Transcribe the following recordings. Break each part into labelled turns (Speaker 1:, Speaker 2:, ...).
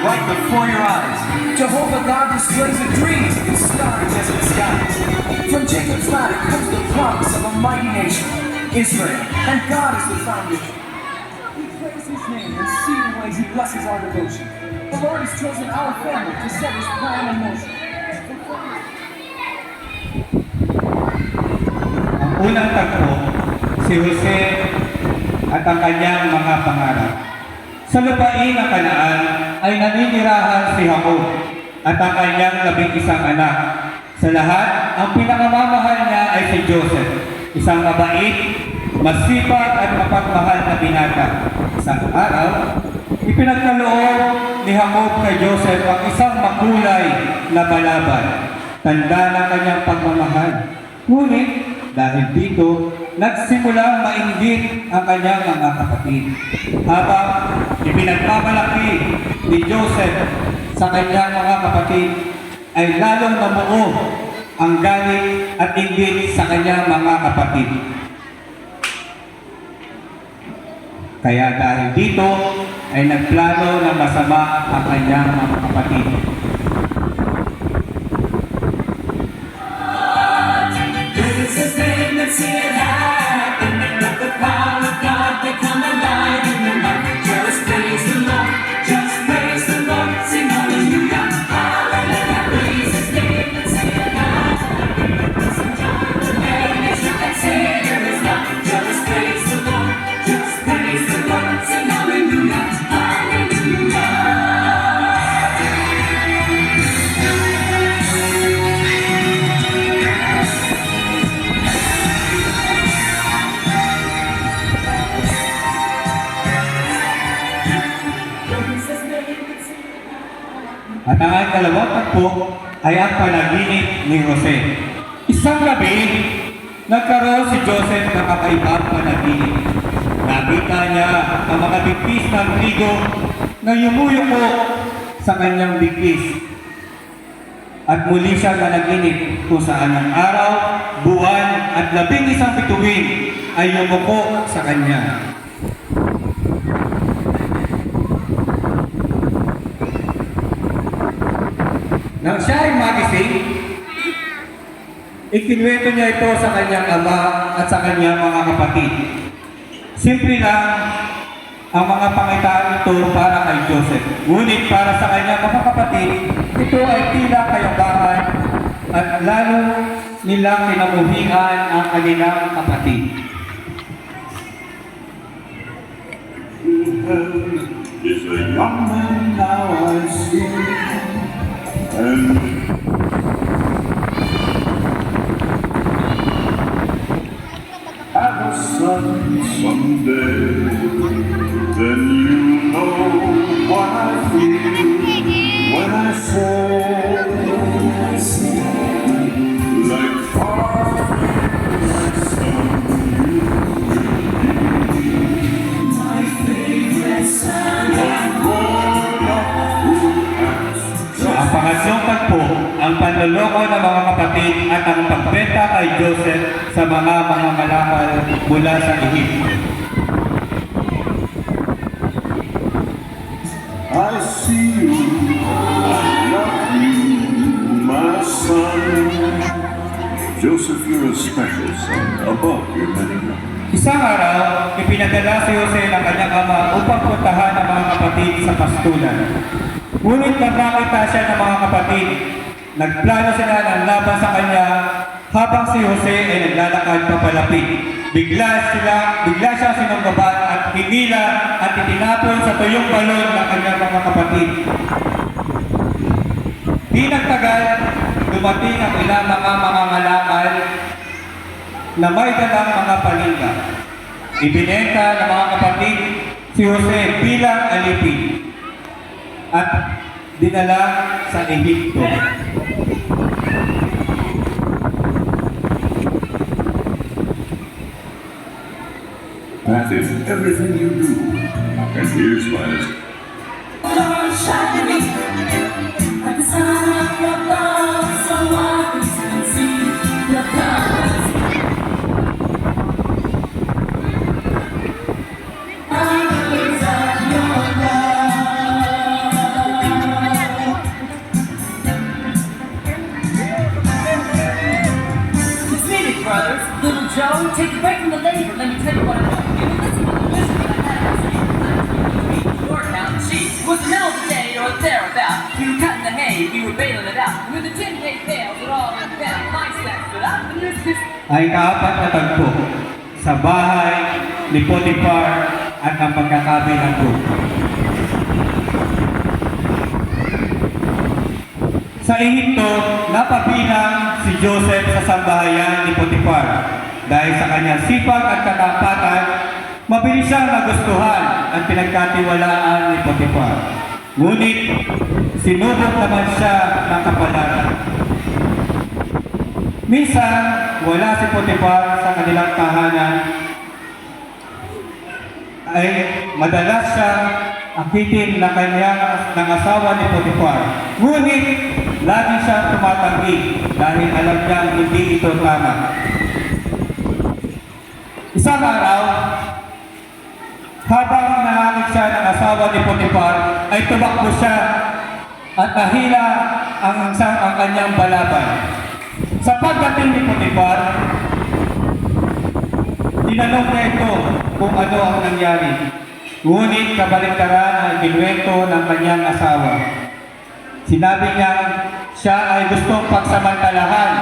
Speaker 1: right before your eyes. Jehovah God displays a dream in starry desert skies. From Jacob's ladder comes the promise of a mighty nation, Israel, and God is the foundation. We praise His name and see the ways He blesses our devotion. The Lord has chosen our family to set His plan in motion.
Speaker 2: Ang unang tagpo, si Jose at ang kanyang mga pangarap. Sa lupain ng Kanaan ay naninirahan si Jacob at ang kanyang 11 anak. Sa lahat, ang pinakamamahal niya ay si Joseph, isang mabait, masipag at mapagmahal na binata. Isang araw, ipinagkaloob ni Jacob kay Joseph ang isang makulay na balaban, tanda ng kanyang pagmamahal. Ngunit, dahil dito, nagsimulang mainggit ang kanyang mga kapatid. Habang ipinagmamalaki ni Joseph sa kanyang mga kapatid, ay lalong namuo ang galit at inggit sa kanyang mga kapatid. Kaya dahil dito, ay nagplano ng masama ang kanyang mga kapatid.
Speaker 1: See it happen, let the power of God become alive in your life. Just praise the Lord, just praise the Lord, sing hallelujah, hallelujah, praise His name and see it happen. Sing John the Baptist, you can say there is none. Just praise the Lord, just praise the Lord, sing hallelujah, hallelujah.
Speaker 2: At ang ikalawang tagpo ay ang panaginip ni Jose. Isang gabi, nagkaroon si Joseph ng kakaibang panaginip. Nakita niya ang mga bigkis ng trigo na yumuyuko sa kanyang bigkis. At muli siya nanaginip kung saan ang araw, buwan at 11 bituin ay yumuko sa kanya. Nang siya ay magising, ikinuwento niya ito sa kanyang ama at sa kanyang mga kapatid. Simple lang ang mga pangitaan ito para kay Joseph. Ngunit para sa kanyang mga kapatid, ito ay tila kayabangan at lalo nilang kinamuhian ang kanilang kapatid.
Speaker 3: Is a young man now I see, and have a son someday. Then you know what I feel when I say, like father, like son,
Speaker 1: My favorite son.
Speaker 2: Ang pangatlong tagpo, ang panloloko ng mga kapatid at ang pagbenta kay Joseph sa mga malakal mula sa Ehipto.
Speaker 3: I see you, I love you, my son. Joseph, you're a special son, above your many brothers.
Speaker 2: Isang araw, ipinadala si Jose ng kanyang ama upang puntahan ang mga kapatid sa pastulan. Ngunit nang nakita siya ng mga kapatid, nagplano sila ng laban sa kanya habang si Jose ay naglalakad papalapit. Bigla siya sinunggaban at hinila at itinapon sa tuyong balon ng kanyang mga kapatid. Di nagtagal, dumating ang ilang mga mangangalakal na may dalang mga paninda. Ibinenta ng mga kapatid si Jose bilang alipin at dinala sa Ehipto.
Speaker 3: That is everything you do. And here's why.
Speaker 1: Lord, shine me like the sun above, so others can see the colors. Eyes of your love.
Speaker 2: ay kaapat na tagpo sa bahay ni Potiphar at ang pagkakabilanggo. Sa Ehipto, napabilang si Joseph sa sambahayan ni Potiphar. Dahil sa kanyang sipag at katapatan, mabilis siyang nagustuhan at pinagkatiwalaan ni Potiphar. Ngunit, sinubok naman siya ng kapalaran. Minsan, wala si Potiphar sa kanilang tahanan, ay madalas siyang akitin ng ng asawa ni Potiphar. Ngunit, lagi siyang tumatanggi dahil alam niya hindi ito tama. Isang araw, habang nangangit siya ng asawa ni Potiphar, ay tumakbo siya at nahila ang kanyang balaban. Sa pagdating ni Potiphar, tinanong niya ito kung ano ang nangyari. Ngunit kabaliktaran ang ikinuwento ng kanyang asawa. Sinabi niya siya ay gustong pagsamantalahan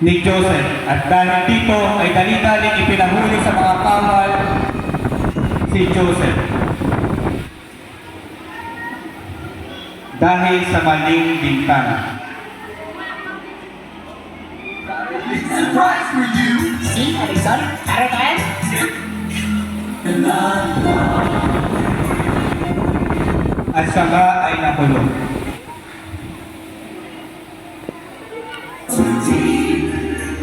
Speaker 2: ni Joseph at dahil dito ay dali-daling ipinahuli sa mga kawal si Joseph dahil sa maling bintana.
Speaker 1: Surprise for you.
Speaker 4: See an exotic caravan?
Speaker 2: At siya nga ay nakulong.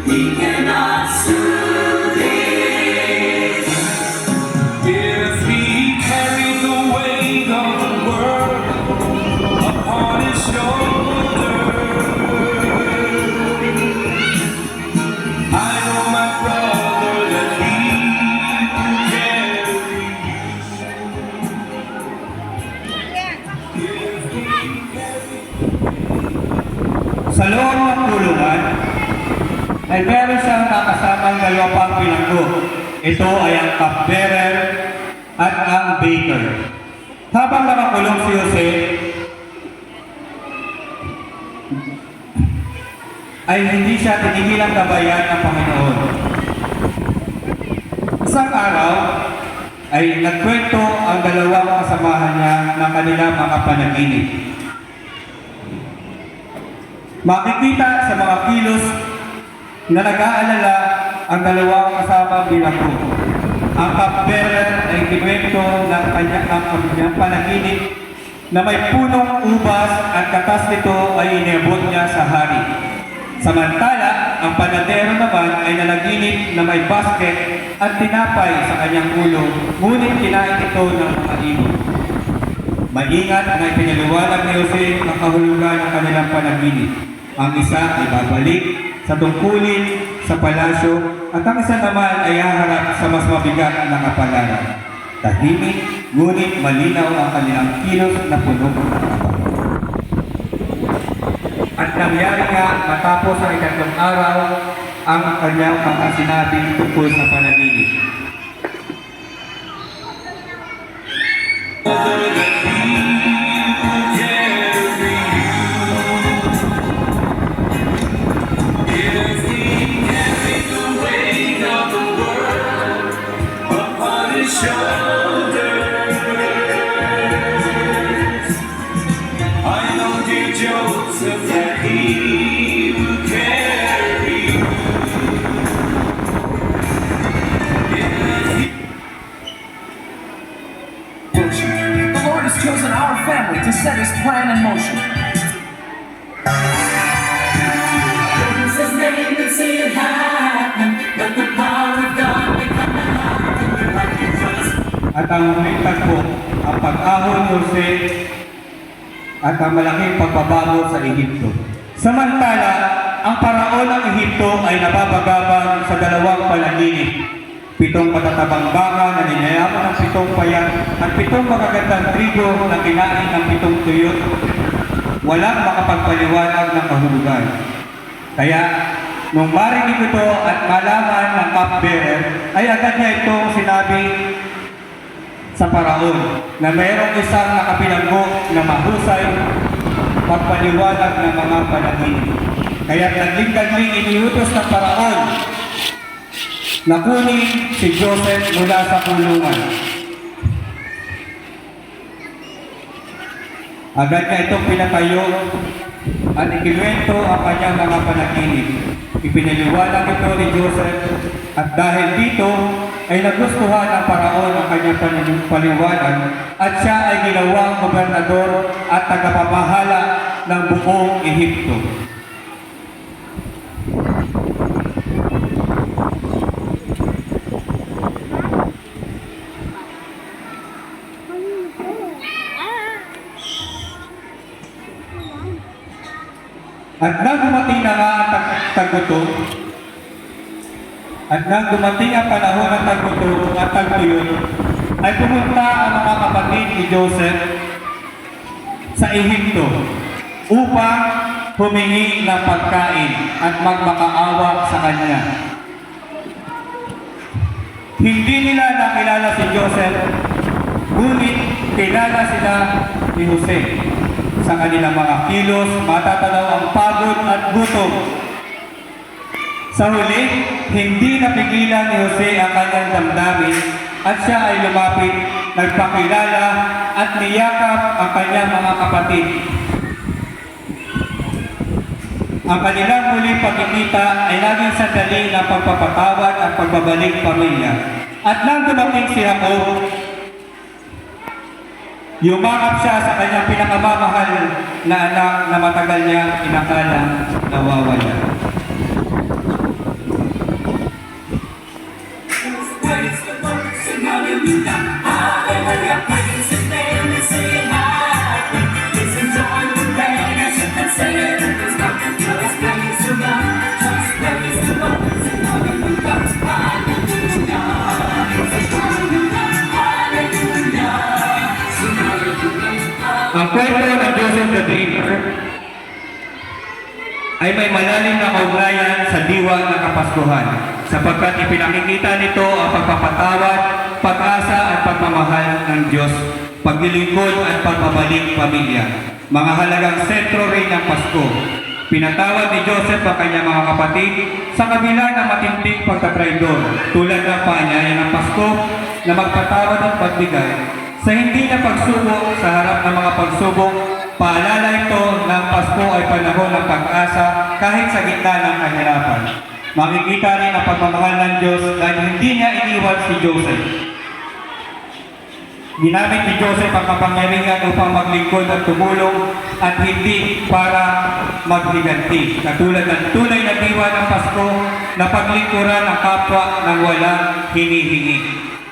Speaker 1: He cannot soothe it.
Speaker 3: If he carried the weight of the world upon his shoulders, I know my brother that he will carry.
Speaker 2: Sa loob ng kulungan, ay meron siyang nakasamang dalawa pang bilanggo. Ito ay ang cupbearer at ang baker. Habang nakakulong si Jose, ay hindi siya tinigilang gabayan ng Panginoon. Isang araw, ay nagkwento ang dalawang kasamahan niya ng kanilang mga panaginip. Makikita sa mga kilos na nag-aalala ang dalawang kasama bilanggo. Ang cupbearer ay kinuwento ng kanyang panaginip na may punong ubas at katas nito ay inabot niya sa hari. Samantala, ang panadero naman ay nanaginip na may basket at tinapay sa kanyang ulo, ngunit kinain ito ng mga ibon. Maingat na ipinaliwanag ni Jose ang kahulugan ng kanilang panaginip. Ang isa ay babalik sa tungkulin sa palasyo at ang isa naman ay haharap sa mas mabigat na kapalaran. Tahimik, ngunit malinaw ang kanilang kilos na puno ng kapal. At nangyari nga matapos ang ikatlong araw ang kanyang mga sinabi tungkol sa panaginip.
Speaker 3: If he carried the weight of the world upon his shoulders, I know dear Joseph that he will carry you.
Speaker 1: The Lord has chosen our family to set His plan in motion.
Speaker 4: Praise His name and see it happen. Let the power of God become alive in your life and trust.
Speaker 2: At ang huling tagpo, ang pag-ahon ni Jose at ang malaking pagbabago sa Ehipto. Samantala, ang paraon ng Ehipto ay nababagabang sa dalawang panaginip. 7 matatabang baka na ninayaman ng 7 payat at 7 magagandang trigo na kinain ng 7 tuyot. Walang makapagpaliwanag ng kahulugan. Kaya, nung marinig ito at malaman ng cupbearer, ay agad niya itong sinabi sa paraon na mayroong isang nakabilanggo na mahusay pagpaliwanag ng mga panaginip. Kaya nagling-gagling iniutos ng Paraon na kunin si Joseph mula sa kulungan. Agad niya itong pinatayo at ikinuwento ang kanyang mga panaginip. Ipinaliwanag ito ni Joseph at dahil dito ay nagustuhan ng Paraon ang kanyang paliwanag at siya ay ginawang gobernador at tagapamahala ng buong Ehipto. At nang dumating na nga ang tagutong, at nang dumating ang panahon ng tagutong at tagtuyot, ay pumunta ang mga kapatid ni Joseph sa Ehipto upang humingi ng pagkain at magmakaawa sa kanya. Hindi nila nakilala si Joseph, ngunit kilala sila ni Jose. Sa kanilang mga kilos, matatanaw ang pagod at gutom. Sa huli, hindi napigilan ni Jose ang kanyang damdamin at siya ay lumapit, nagpakilala at niyakap ang kanyang mga kapatid. Ang kanilang muling pagkikita ay naging sandali ng pagpapatawad at pagbabalik pamilya. At nang dumating si Jacob, yumakap siya sa kanyang pinakamamahal na anak na matagal niya inakala nawawala.
Speaker 4: Praise the Lord, sing hallelujah, hallelujah, praise His name and sing it happy. Listen, join the band as you can say it in His mouth. Just praise the Lord, just praise the Lord, sing hallelujah, hallelujah, hallelujah, sing hallelujah.
Speaker 2: Ang kwento ng Joseph the Dreamer ay may malalim na kaugnayan sa diwa ng Kapaskuhan sapagkat ipinakikita nito ang pagpapatawad, pag-asa at pagmamahal ng Diyos, paglilingkod at pagbabalik pamilya. Mga halagang sentro rin ng Pasko. Pinatawad ni Joseph ang kanyang mga kapatid sa kabila ng matinding pagtatraidor tulad ng paanyaya ng Pasko na magpatawad at pagbigay. Sa hindi na pagsubok sa harap ng mga pagsubok, paalala ito ng Pasko ay panahon ng pag-asa kahit sa gitna ng kahirapan. Makikita rin ang pagmamahal ng Diyos dahil hindi niya iniwan si Joseph. Ginamit ni Joseph ang kapangyarihan upang maglingkod at tumulong at hindi para maghiganti. Katulad ng tunay na diwa ng Pasko na paglingkuran ang kapwa ng walang hinihingi.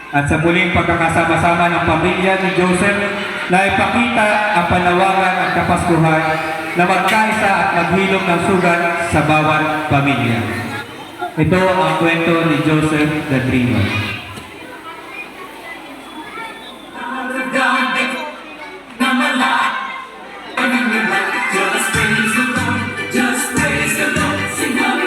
Speaker 2: At sa muling pagkakasama-sama ng pamilya ni Joseph na ipakita ang panawagan at kapaskuhan na magkaisa at maghilom ng sugat sa bawat pamilya. Ito ang kwento ni Joseph the Dreamer.